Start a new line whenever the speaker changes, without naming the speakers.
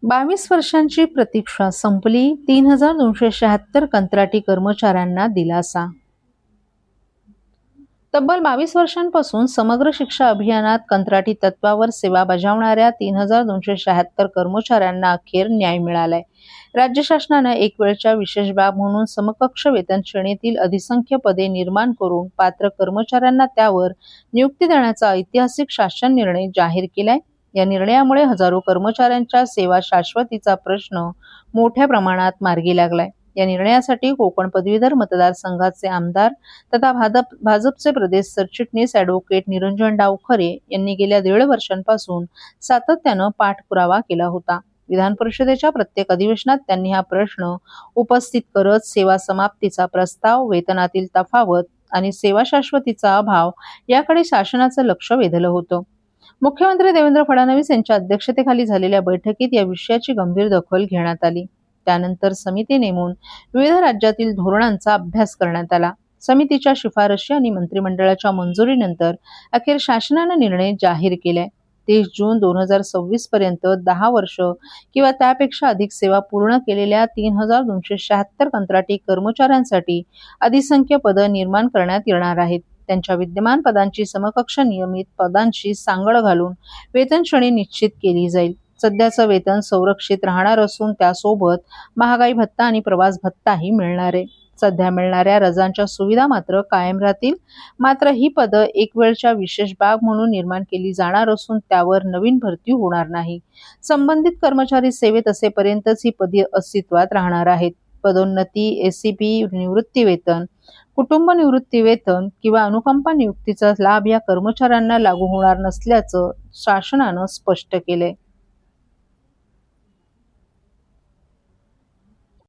22 वर्षांची प्रतीक्षा संपली. 3276 कंत्राटी कर्मचाऱ्यांना दिलासा. तब्बल 22 वर्षांपासून समग्र शिक्षा अभियानात कंत्राटी तत्वावर सेवा बजावणाऱ्या 3276 कर्मचाऱ्यांना अखेर न्याय मिळालाय. राज्य शासनानं एक वेळच्या विशेष बाब म्हणून समकक्ष वेतन श्रेणीतील अधिसंख्य पदे निर्माण करून पात्र कर्मचाऱ्यांना त्यावर नियुक्ती देण्याचा ऐतिहासिक शासन निर्णय जाहीर केलाय. या निर्णयामुळे हजारो कर्मचाऱ्यांच्या सेवा शाश्वतीचा प्रश्न मोठ्या प्रमाणात मार्गी लागलाय. या निर्णयासाठी कोकण पदवीधर मतदारसंघाचे आमदार तथा भाजपचे प्रदेश सरचिटणीस ॲडव्होकेट निरंजन डावखरे यांनी गेल्या 1.5 वर्षांपासून सातत्यानं पाठपुरावा केला होता. विधान परिषदेच्या प्रत्येक अधिवेशनात त्यांनी हा प्रश्न उपस्थित करत सेवा समाप्तीचा प्रस्ताव, वेतनातील तफावत आणि सेवा शाश्वतीचा अभाव याकडे शासनाचं लक्ष वेधलं होतं. मुख्यमंत्री देवेंद्र फडणवीस यांच्या अध्यक्षतेखाली झालेल्या बैठकीत या विषयाची गंभीर दखल घेण्यात आली. त्यानंतर समिती नेमून विविध राज्यातील धोरणांचा अभ्यास करण्यात आला. समितीच्या शिफारशी आणि मंत्रिमंडळाच्या मंजुरीनंतर अखेर शासनानं निर्णय जाहीर केलाय. 30 जून 2026 पर्यंत 10 वर्ष किंवा त्यापेक्षा अधिक सेवा पूर्ण केलेल्या 3276 कंत्राटी कर्मचाऱ्यांसाठी अधिसंख्य पदं निर्माण करण्यात येणार आहेत. त्यांच्या विद्यमान पदांची समकक्ष नियमित पदांशी सांगड घालून वेतन श्रेणी निश्चित केली जाईल. सध्याचं वेतन संरक्षित राहणार असून त्यासोबत महागाई भत्ता आणि प्रवास भत्ताही मिळणार आहे. सध्या मिळणाऱ्या रजांच्या सुविधा मात्र कायम राहतील. मात्र ही पदं एक वेळच्या विशेष बाब म्हणून निर्माण केली जाणार असून त्यावर नवीन भरती होणार नाही. संबंधित कर्मचारी सेवेत असेपर्यंतच ही पदे अस्तित्वात राहणार आहेत. पदोन्नती, एसीपी, निवृत्ती वेतन, कुटुंब निवृत्ती वेतन किंवा अनुकंपा नियुक्तीचा लाभ या कर्मचाऱ्यांना लागू होणार नसल्याचं शासनानं स्पष्ट केलंय.